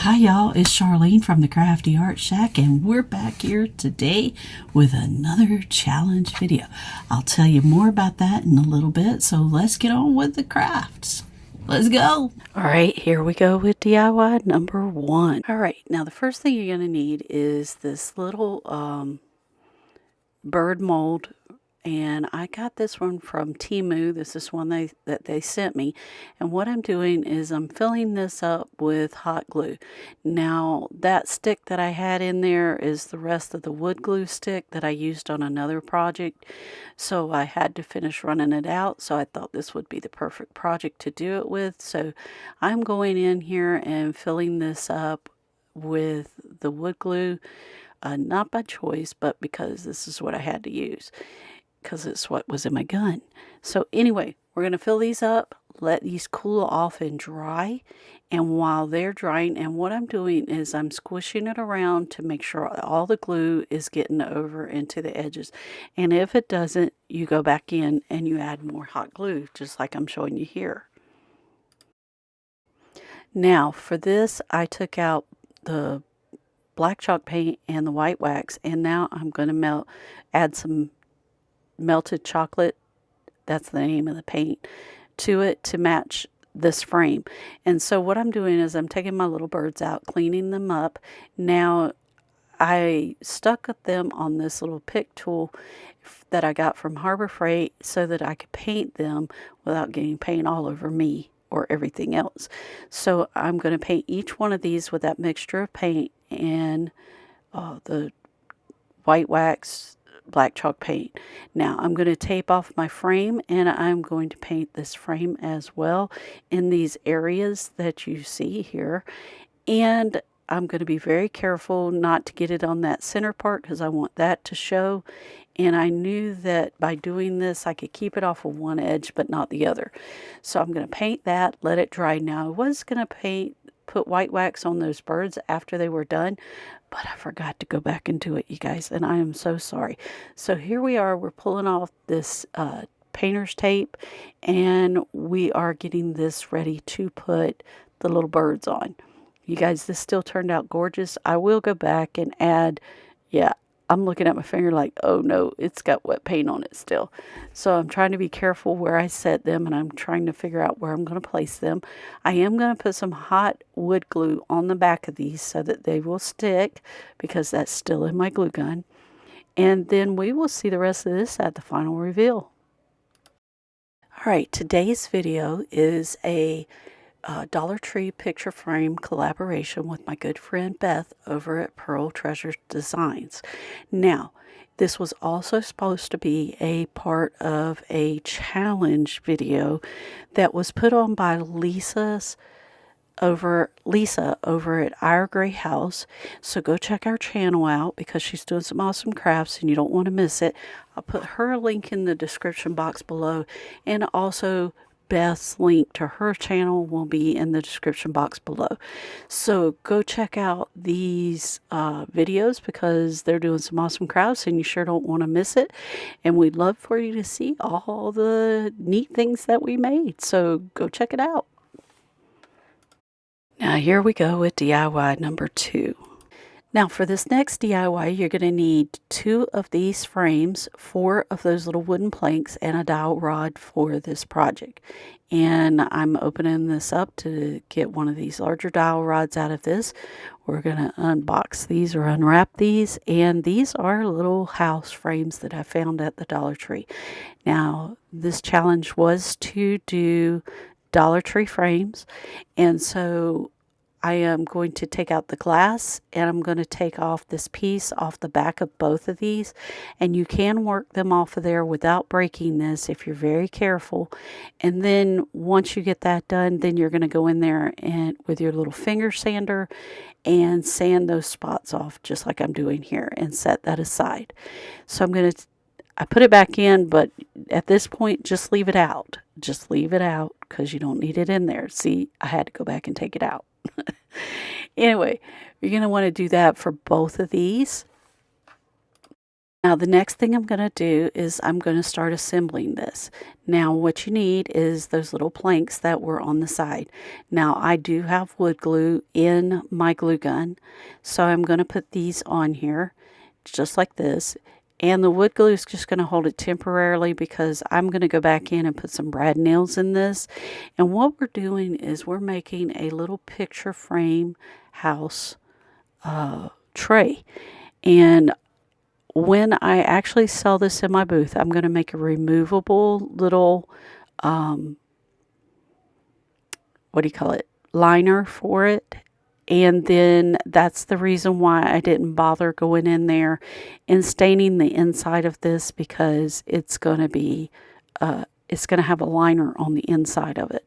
Hi y'all, it's Charlene from the Craftyartshack, and we're back here today with another challenge video. I'll tell you more about that in a little bit, so let's get on with the crafts. Let's go. All right, here we go with DIY number 1. All right, now the first thing you're going to need is this little bird mold, and I got this one from Temu. This is one that they sent me, and what I'm doing is I'm filling this up with hot glue. Now that stick that I had in there is the rest of the wood glue stick that I used on another project, so I had to finish running it out, so I thought this would be the perfect project to do it with. So I'm going in here and filling this up with the wood glue, not by choice, but because this is what I had to use, because it's what was in my gun. So anyway, we're going to fill these up, let these cool off and dry. And while they're drying, and what I'm doing is I'm squishing it around to make sure all the glue is getting over into the edges. And if it doesn't, you go back in and you add more hot glue, just like I'm showing you here. Now for this, I took out the black chalk paint and the white wax, and now I'm going to add some melted chocolate, that's the name of the paint, to it to match this frame. And so what I'm doing is I'm taking my little birds out, cleaning them up. Now I stuck them on this little pick tool that I got from Harbor Freight so that I could paint them without getting paint all over me or everything else. So I'm going to paint each one of these with that mixture of paint and the white wax, black chalk paint. Now I'm going to tape off my frame, and I'm going to paint this frame as well in these areas that you see here. And I'm going to be very careful not to get it on that center part because I want that to show. And I knew that by doing this I could keep it off of one edge but not the other. So I'm going to paint that, let it dry. Now I was going to put white wax on those birds after they were done, but I forgot to go back and do it, you guys, and I am so sorry. So here we are, we're pulling off this painter's tape, and we are getting this ready to put the little birds on. You guys, this still turned out gorgeous. I will go back and add, yeah, I'm looking at my finger like, oh no, it's got wet paint on it still. So I'm trying to be careful where I set them, and I'm trying to figure out where I'm going to place them. I am going to put some hot wood glue on the back of these so that they will stick, because that's still in my glue gun. And then we will see the rest of this at the final reveal. All right, today's video is a Dollar Tree picture frame collaboration with my good friend Beth over at Pearl Treasure Designs. Now, this was also supposed to be a part of a challenge video that was put on by Lisa over at Our Gray House. So go check our channel out because she's doing some awesome crafts and you don't want to miss it. I'll put her link in the description box below, and also Beth's link to her channel will be in the description box below. So go check out these videos because they're doing some awesome crafts and you sure don't want to miss it. And we'd love for you to see all the neat things that we made. So go check it out. Now here we go with DIY number 2. Now for this next DIY, you're going to need 2 of these frames, 4 of those little wooden planks, and a dowel rod for this project. And I'm opening this up to get one of these larger dowel rods out of this. We're going to unbox these or unwrap these, and these are little house frames that I found at the Dollar Tree. Now this challenge was to do Dollar Tree frames, and so I am going to take out the glass, and I'm going to take off this piece off the back of both of these, and you can work them off of there without breaking this if you're very careful. And then once you get that done, then you're going to go in there and with your little finger sander and sand those spots off just like I'm doing here, and set that aside. So I put it back in, but at this point just leave it out. Just leave it out because you don't need it in there. See, I had to go back and take it out. Anyway, you're going to want to do that for both of these. Now the next thing I'm going to do is I'm going to start assembling this. Now what you need is those little planks that were on the side. Now I do have wood glue in my glue gun, so I'm going to put these on here just like this. And the wood glue is just going to hold it temporarily because I'm going to go back in and put some brad nails in this. And what we're doing is we're making a little picture frame house tray. And when I actually sell this in my booth, I'm going to make a removable little, what do you call it, liner for it. And then that's the reason why I didn't bother going in there and staining the inside of this, because it's going to be, it's going to have a liner on the inside of it.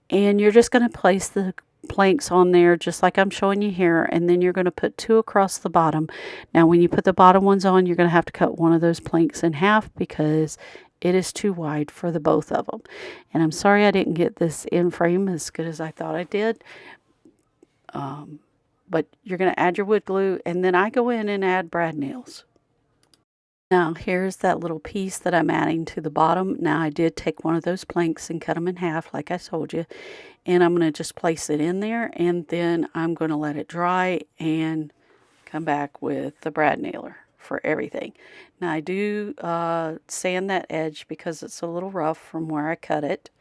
And you're just going to place the planks on there just like I'm showing you here, and then you're going to put 2 across the bottom. Now when you put the bottom ones on, you're going to have to cut one of those planks in half because it is too wide for the both of them. And I'm sorry I didn't get this in frame as good as I thought I did. But you're going to add your wood glue, and then I go in and add brad nails. Now here's that little piece that I'm adding to the bottom. Now I did take one of those planks and cut them in half like I told you, and I'm going to just place it in there, and then I'm going to let it dry and come back with the brad nailer for everything. Now I do sand that edge because it's a little rough from where I cut it.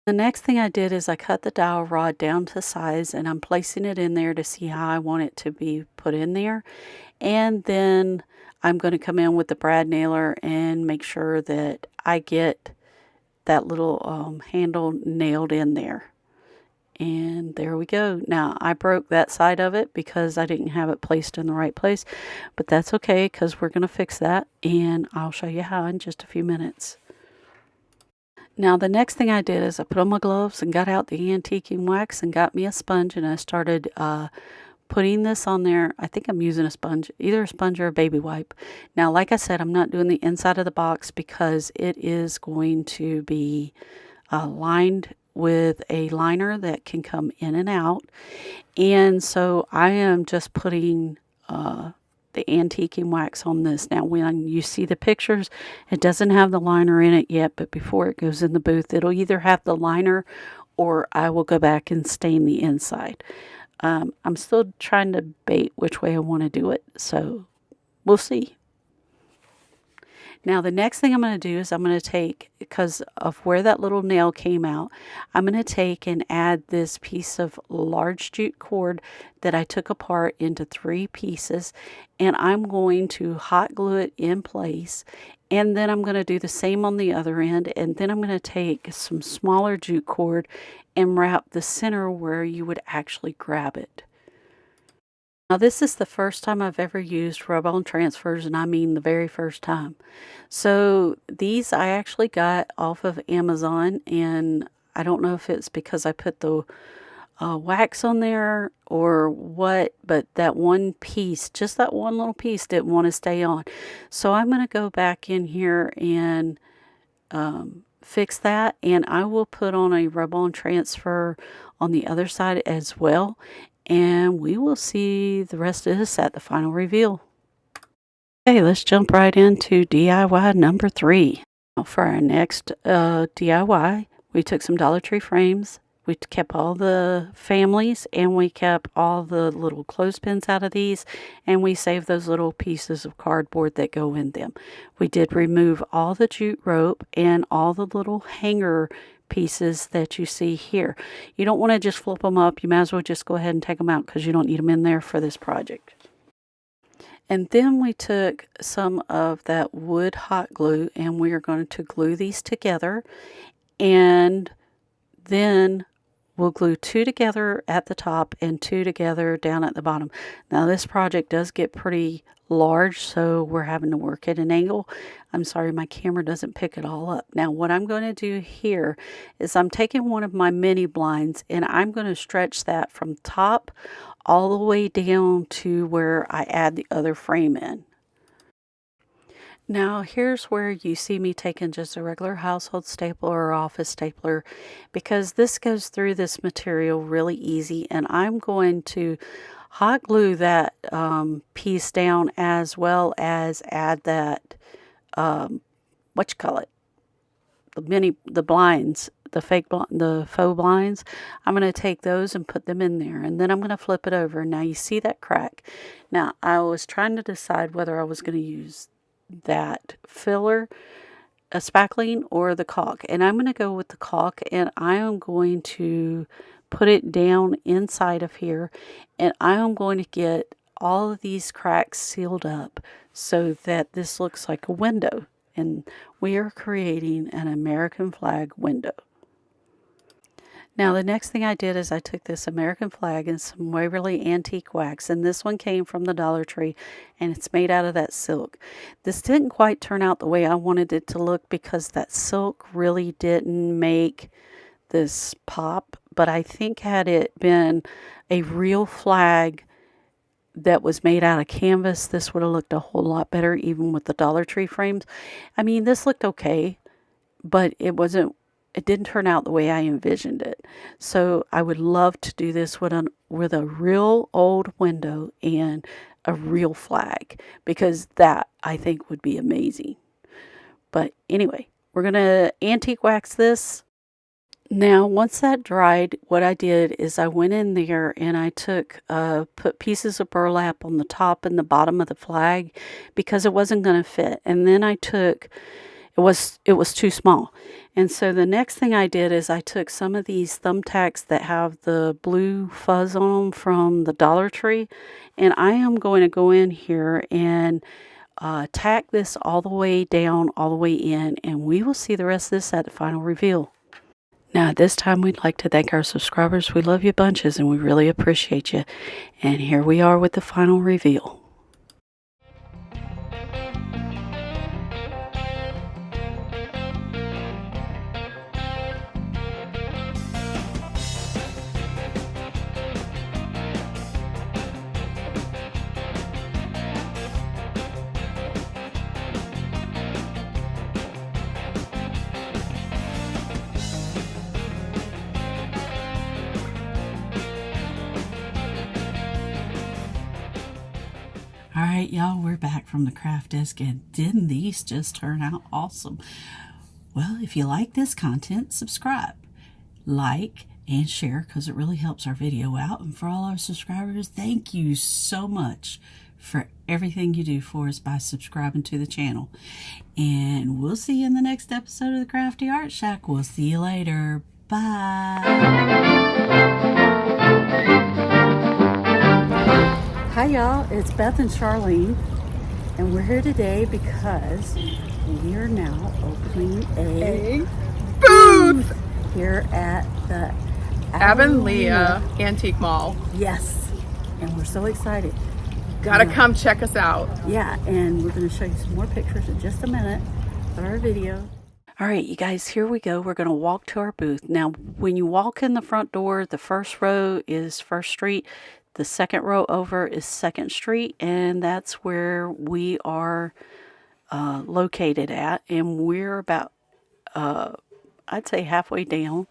The next thing I did is I cut the dowel rod down to size, and I'm placing it in there to see how I want it to be put in there. And then I'm going to come in with the brad nailer and make sure that I get that little handle nailed in there. And there we go. Now I broke that side of it because I didn't have it placed in the right place, but that's okay because we're going to fix that, and I'll show you how in just a few minutes. Now the next thing I did is I put on my gloves and got out the antiquing wax and got me a sponge, and I started putting this on there. I think I'm using a sponge, either a sponge or a baby wipe. Now like I said, I'm not doing the inside of the box because it is going to be lined with a liner that can come in and out. And so I am just putting the antiquing wax on this. Now when you see the pictures, it doesn't have the liner in it yet, but before it goes in the booth, it'll either have the liner or I will go back and stain the inside. I'm still trying to debate which way I want to do it, so we'll see. Now the next thing I'm going to do is I'm going to take, because of where that little nail came out, I'm going to take and add this piece of large jute cord that I took apart into 3 pieces, and I'm going to hot glue it in place. And then I'm going to do the same on the other end, and then I'm going to take some smaller jute cord and wrap the center where you would actually grab it. Now this is the first time I've ever used rub-on transfers, and I mean the very first time. So these I actually got off of Amazon, and I don't know if it's because I put the wax on there or what, but that one piece, just that one little piece, didn't want to stay on. So I'm going to go back in here and fix that, and I will put on a rub-on transfer on the other side as well. And we will see the rest of this at the final reveal. Okay, let's jump right into DIY number 3. Now for our next DIY, we took some Dollar Tree frames. We kept all the families, and we kept all the little clothespins out of these, and we saved those little pieces of cardboard that go in them. We did remove all the jute rope and all the little hanger pieces that you see here. You don't want to just flip them up. You might as well just go ahead and take them out because you don't need them in there for this project. And then we took some of that wood hot glue, and we are going to glue these together, and then we'll glue 2 together at the top and 2 together down at the bottom. Now this project does get pretty large, so we're having to work at an angle. I'm sorry, my camera doesn't pick it all up. Now what I'm going to do here is I'm taking one of my mini blinds, and I'm going to stretch that from top all the way down to where I add the other frame in. Now, here's where you see me taking just a regular household stapler or office stapler, because this goes through this material really easy, and I'm going to hot glue that piece down, as well as add that, what you call it, the blinds, the faux blinds. I'm going to take those and put them in there, and then I'm going to flip it over. Now you see that crack. Now I was trying to decide whether I was going to use that filler, a spackling, or the caulk, and I'm going to go with the caulk, and I am going to put it down inside of here, and I am going to get all of these cracks sealed up so that this looks like a window, and we are creating an American flag window. Now, the next thing I did is I took this American flag and some Waverly antique wax, and this one came from the Dollar Tree, and it's made out of that silk. This didn't quite turn out the way I wanted it to look because that silk really didn't make this pop, but I think had it been a real flag that was made out of canvas, this would have looked a whole lot better, even with the Dollar Tree frames. I mean, this looked okay, but it didn't turn out the way I envisioned it. So I would love to do this with a real old window and a real flag, because that I think would be amazing. But anyway, we're going to antique wax this. Now, once that dried, what I did is I went in there and I put pieces of burlap on the top and the bottom of the flag because it wasn't going to fit. And then it was too small. And so the next thing I did is I took some of these thumbtacks that have the blue fuzz on them from the Dollar Tree, and I am going to go in here and tack this all the way down, all the way in, and we will see the rest of this at the final reveal. Now, at this time, we'd like to thank our subscribers. We love you bunches, and we really appreciate you. And here we are with the final reveal. All right, y'all, we're back from the craft desk, and didn't these just turn out awesome? Well, if you like this content, subscribe, like, and share, because it really helps our video out. And for all our subscribers, thank you so much for everything you do for us by subscribing to the channel. And we'll see you in the next episode of the Crafty Art Shack. We'll see you later. Bye. Hi y'all, it's Beth and Charlene, and we're here today because we are now opening a booth here at the Avonlea Antique Mall. Yes, and we're so excited. Gotta come check us out. Yeah, and we're going to show you some more pictures in just a minute for our video. All right, you guys, here we go. We're going to walk to our booth. Now, when you walk in the front door, the first row is First Street. The second row over is Second Street, and that's where we are located at. And we're about, I'd say, halfway down.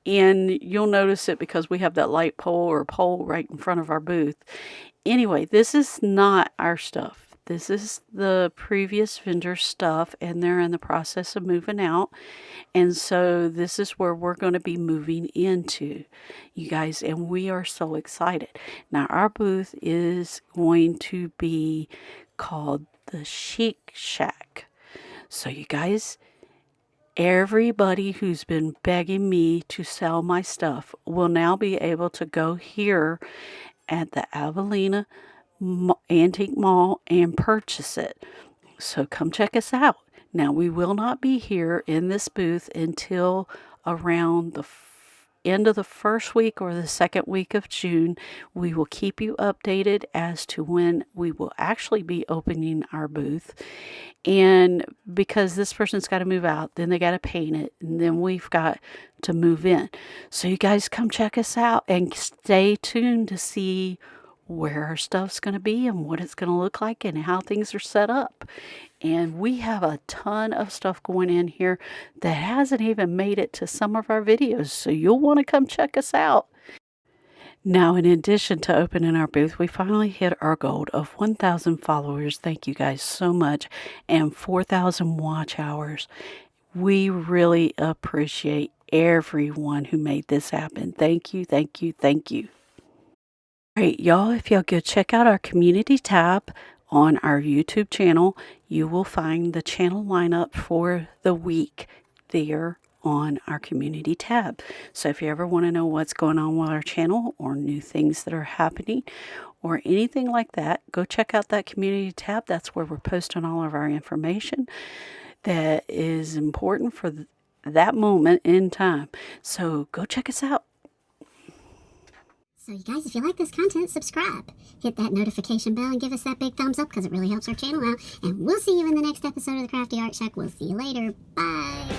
And you'll notice it because we have that light pole or pole right in front of our booth. Anyway, this is not our stuff. This is the previous vendor's stuff, and they're in the process of moving out. And so this is where we're going to be moving into, you guys, and we are so excited. Now, our booth is going to be called the Chic Shack. So, you guys, everybody who's been begging me to sell my stuff will now be able to go here at the Avonlea Antique Mall and purchase it. So come check us out. Now, we will not be here in this booth until around the end of the first week or the second week of June. We will keep you updated as to when we will actually be opening our booth. And because this person's got to move out, then they got to paint it, and then we've got to move in. So you guys come check us out and stay tuned to see where our stuff's going to be and what it's going to look like and how things are set up. And we have a ton of stuff going in here that hasn't even made it to some of our videos, so you'll want to come check us out. Now, in addition to opening our booth, we finally hit our goal of 1,000 followers. Thank you guys so much. And 4,000 watch hours. We really appreciate everyone who made this happen. Thank you, thank you, thank you. All right, y'all, if y'all go check out our community tab on our YouTube channel, you will find the channel lineup for the week there on our community tab. So if you ever want to know what's going on with our channel or new things that are happening or anything like that, go check out that community tab. That's where we're posting all of our information that is important for that moment in time. So go check us out. So you guys, if you like this content, subscribe. Hit that notification bell and give us that big thumbs up because it really helps our channel out. And we'll see you in the next episode of the Crafty Art Shack. We'll see you later. Bye.